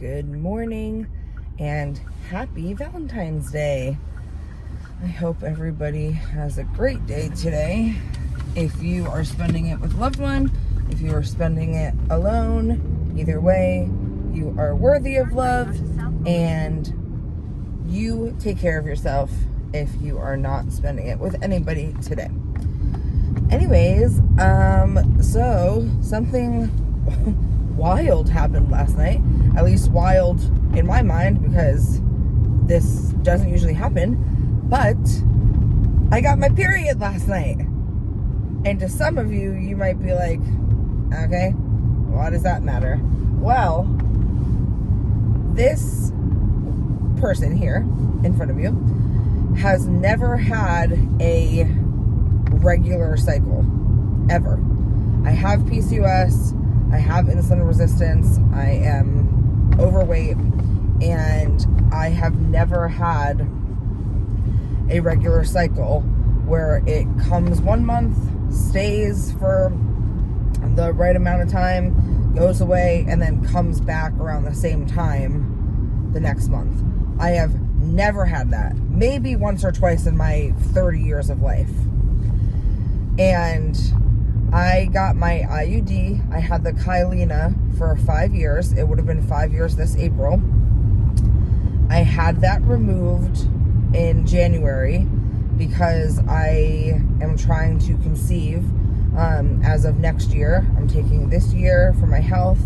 Good morning and happy Valentine's Day. I hope everybody has a great day today. If you are spending it with a loved one, if you are spending it alone, either way, you are worthy of love, and you take care of yourself if you are not spending it with anybody today. Anyways, so something wild happened last night. At least wild in my mind, because this doesn't usually happen. But I got my period last night. And to some of you, you might be like, okay, why does that matter? Well, this person here in front of you has never had a regular cycle, ever. I have PCOS, I have insulin resistance, I am overweight, and I have never had a regular cycle where it comes 1 month, stays for the right amount of time, goes away, and then comes back around the same time the next month. I have never had that. Maybe once or twice in my 30 years of life. And I got my IUD. I had the Kyleena for 5 years. It would have been 5 years this April. I had that removed in January because I am trying to conceive as of next year. I'm taking this year for my health.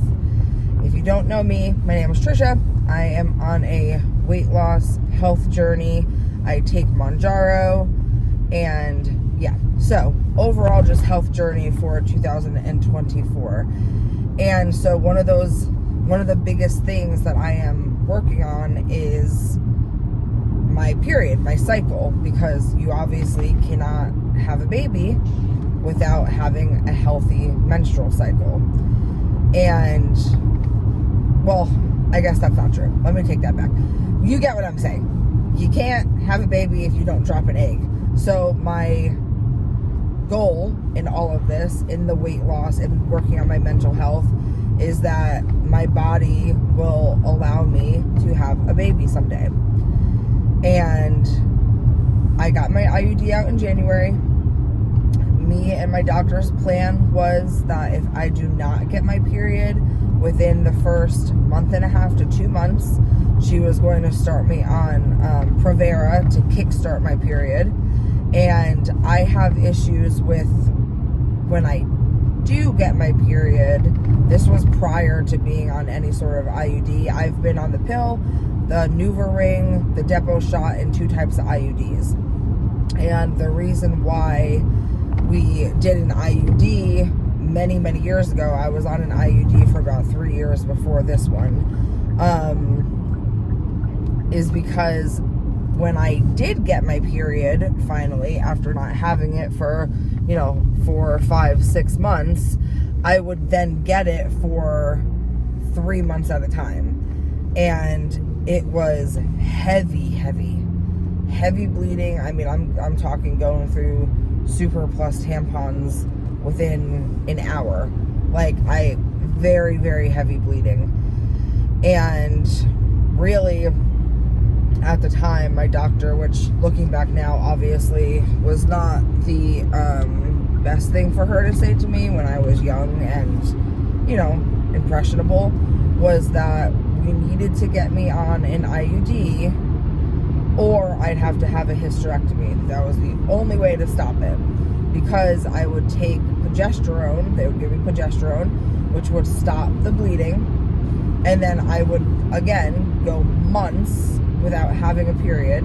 If you don't know me, my name is Trisha. I am on a weight loss health journey. I take Mounjaro, and yeah, so overall just health journey for 2024. And so one of the biggest things that I am working on is my period, my cycle, because you obviously cannot have a baby without having a healthy menstrual cycle. And, well, I guess that's not true. Let me take that back. You get what I'm saying. You can't have a baby if you don't drop an egg. So my goal in all of this, in the weight loss and working on my mental health, is that my body will allow me to have a baby someday. And I got my IUD out in January. Me and my doctor's plan was that if I do not get my period within the first month and a half to 2 months, she was going to start me on Provera to kickstart my period. And I have issues with when I do get my period. This was prior to being on any sort of IUD. I've been on the pill, the NuvaRing, the depot shot, and 2 types of IUDs. And the reason why we did an IUD many, many years ago, I was on an IUD for about 3 years before this one, is because when I did get my period, finally, after not having it for, 4, 5, 6 months, I would then get it for 3 months at a time. And it was heavy bleeding. I mean, I'm talking going through Super Plus tampons within an hour. Like, very, very heavy bleeding. And really, at the time, my doctor, which looking back now obviously was not the best thing for her to say to me when I was young and impressionable, was that we needed to get me on an IUD or I'd have to have a hysterectomy. That was the only way to stop it, because I would take progesterone. They would give me progesterone, which would stop the bleeding, and then I would again go months without having a period,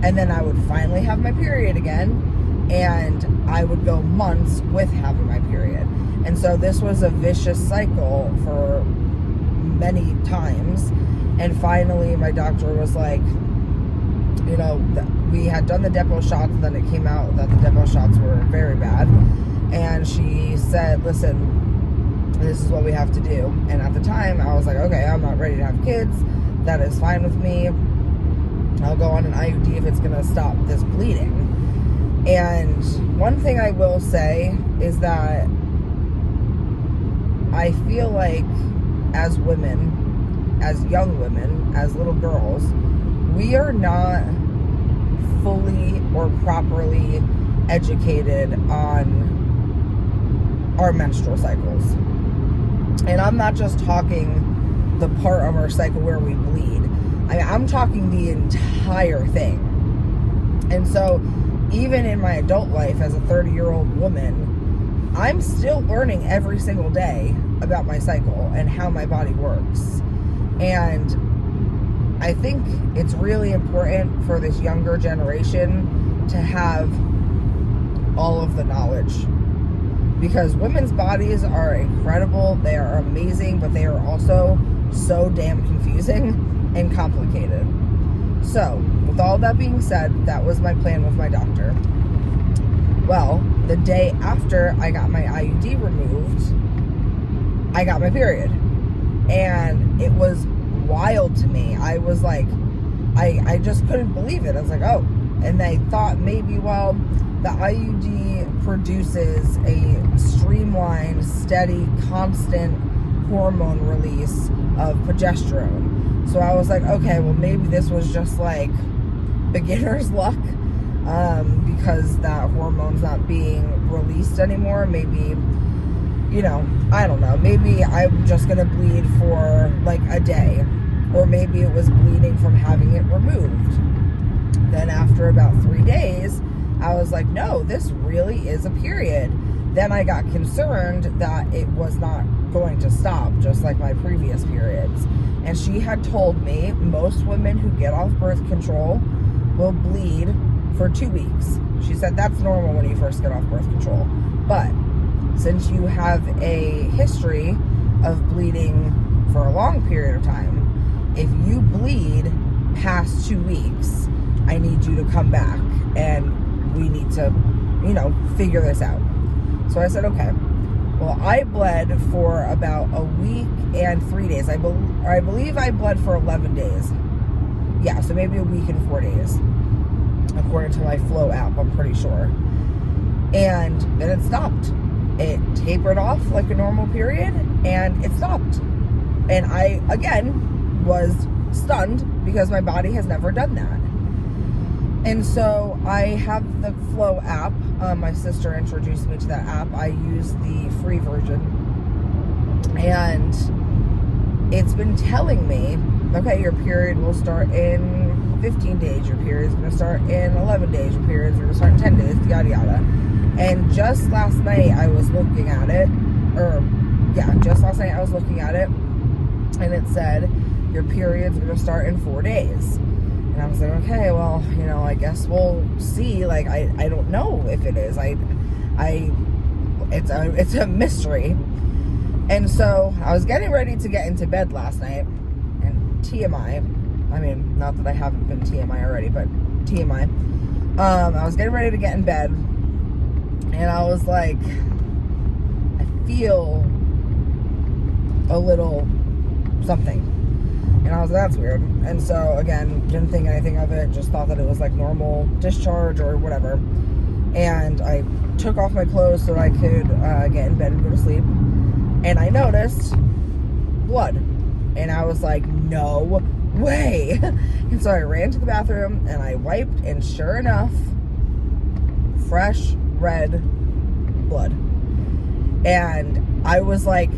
and then I would finally have my period again, and I would go months with having my period. And so this was a vicious cycle for many times. And finally my doctor was like, we had done the depot shots, and then it came out that the depot shots were very bad, and she said, listen, this is what we have to do. And at the time I was like, okay, I'm not ready to have kids. That is fine with me. I'll go on an IUD if it's going to stop this bleeding. And one thing I will say is that I feel like as women, as young women, as little girls, we are not fully or properly educated on our menstrual cycles. And I'm not just talking the part of our cycle where we bleed. I'm talking the entire thing. And so even in my adult life as a 30-year-old woman, I'm still learning every single day about my cycle and how my body works. And I think it's really important for this younger generation to have all of the knowledge, because women's bodies are incredible, they are amazing, but they are also so damn confusing and complicated. So, with all that being said, that was my plan with my doctor. Well, the day after I got my IUD removed, I got my period. And it was wild to me. I was like, I just couldn't believe it. I was like, oh. And I thought maybe, well, the IUD produces a streamlined, steady, constant hormone release of progesterone. So I was like, okay, well, maybe this was just like beginner's luck, because that hormone's not being released anymore. Maybe, I don't know. Maybe I'm just going to bleed for like a day, or maybe it was bleeding from having it removed. Then after about 3 days, I was like, no, this really is a period. Then I got concerned that it was not going to stop, just like my previous periods. And she had told me most women who get off birth control will bleed for 2 weeks. She said that's normal when you first get off birth control. But since you have a history of bleeding for a long period of time, if you bleed past 2 weeks, I need you to come back and we need to, figure this out. So I said, okay. Well, I bled for about a week and 3 days. I believe I bled for 11 days. Yeah, so maybe a week and 4 days, according to my Flow app, I'm pretty sure. And then it stopped. It tapered off like a normal period, and it stopped. And I, again, was stunned because my body has never done that. And so I have the Flow app. My sister introduced me to that app. I use the free version. And it's been telling me, okay, your period will start in 15 days. Your period's going to start in 11 days. Your period's going to start in 10 days, yada, yada. And just last night I was looking at it. Just last night I was looking at it. And it said, your period's going to start in 4 days. And I was like, okay, well, I guess we'll see. Like, I don't know if it is. It's a mystery. And so I was getting ready to get into bed last night, and TMI, I mean, not that I haven't been TMI already, but TMI. I was getting ready to get in bed, and I was like, I feel a little something. And I was like, that's weird. And so, again, didn't think anything of it. Just thought that it was like normal discharge or whatever. And I took off my clothes so that I could get in bed and go to sleep. And I noticed blood. And I was like, no way. And so I ran to the bathroom and I wiped. And sure enough, fresh red blood. And I was like,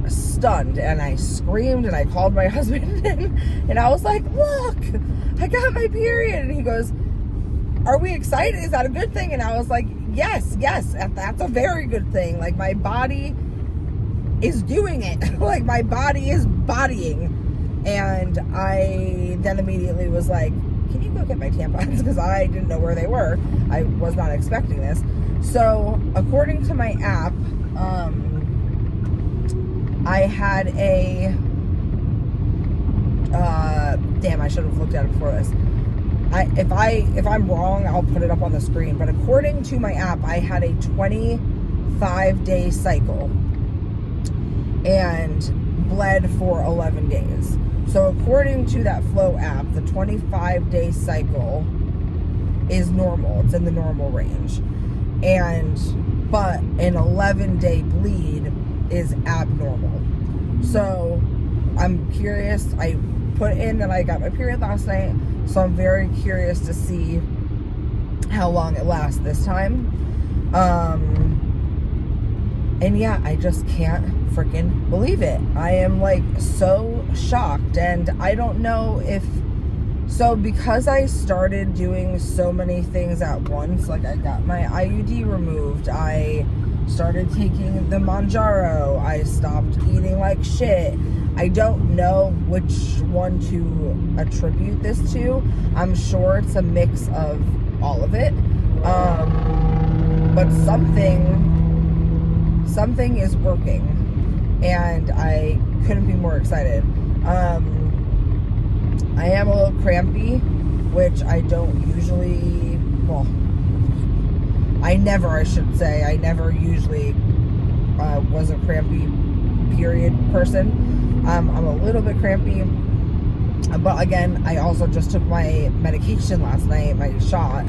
stunned, and I screamed and I called my husband and I was like, look, I got my period. And he goes, are we excited? Is that a good thing? And I was like, yes, that's a very good thing. Like, my body is doing it. Like, my body is bodying. And I then immediately was like, can you go get my tampons? Because I didn't know where they were. I was not expecting this. So according to my app, I had a, damn, I should have looked at it before this. If I'm wrong, I'll put it up on the screen. But according to my app, I had a 25-day cycle and bled for 11 days. So according to that Flow app, the 25-day cycle is normal. It's in the normal range. But an 11-day bleed is abnormal. So I'm curious. I put in that I got my period last night, so I'm very curious to see how long it lasts this time. And yeah, I just can't freaking believe it. I am like so shocked, and I don't know if, so because I started doing so many things at once, like I got my IUD removed, I started taking the Mounjaro, I stopped eating like shit. I don't know which one to attribute this to. I'm sure it's a mix of all of it. But something is working, and I couldn't be more excited. I am a little crampy, which I don't usually, well, I never usually was a crampy period person. I'm a little bit crampy, but again, I also just took my medication last night, my shot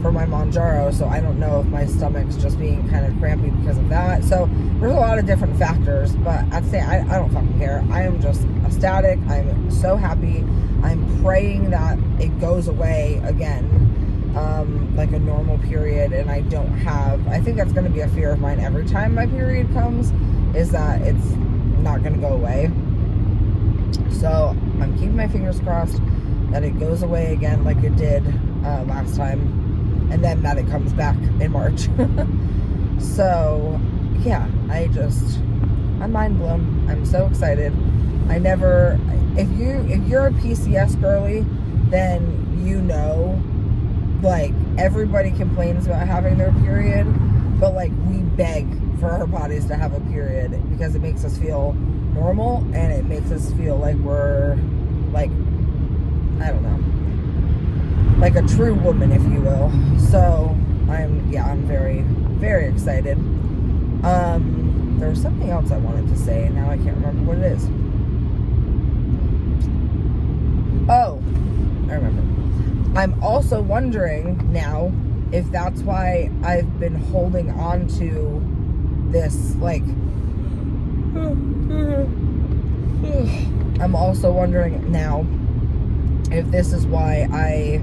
for my Mounjaro, so I don't know if my stomach's just being kind of crampy because of that. So there's a lot of different factors, but I'd say I don't fucking care. I am just ecstatic. I'm so happy. I'm praying that it goes away again, like a normal period, and I don't have, I think that's going to be a fear of mine every time my period comes, is that it's not going to go away. So I'm keeping my fingers crossed that it goes away again like it did last time, and then that it comes back in March. So yeah, I'm mind blown. I'm so excited. I never, if you're a PCOS girly, then you know, like, everybody complains about having their period, but like, we beg for our bodies to have a period because it makes us feel normal, and it makes us feel like we're, like, I don't know, like a true woman, if you will. So I'm very, very excited. There was something else I wanted to say, and now I can't remember what it is. Oh, I remember. I'm also wondering now if that's why I've been holding on to this, like, I'm also wondering now if this is why I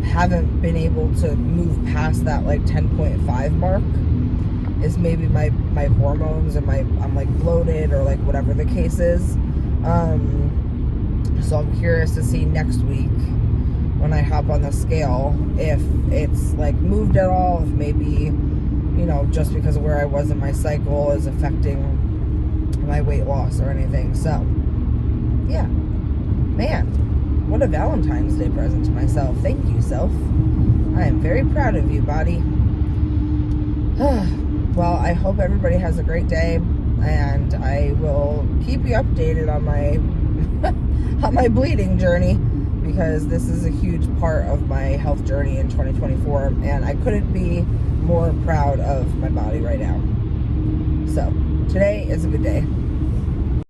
haven't been able to move past that, like, 10.5 mark, is maybe my hormones and I'm like bloated, or like whatever the case is. So I'm curious to see next week when I hop on the scale if it's like moved at all, if maybe, you know, just because of where I was in my cycle is affecting my weight loss or anything. So yeah, man, what a Valentine's Day present to myself. Thank you, self. I am very proud of you, body. Well, I hope everybody has a great day, and I will keep you updated on my on my bleeding journey, because this is a huge part of my health journey in 2024, and I couldn't be more proud of my body right now. So today is a good day.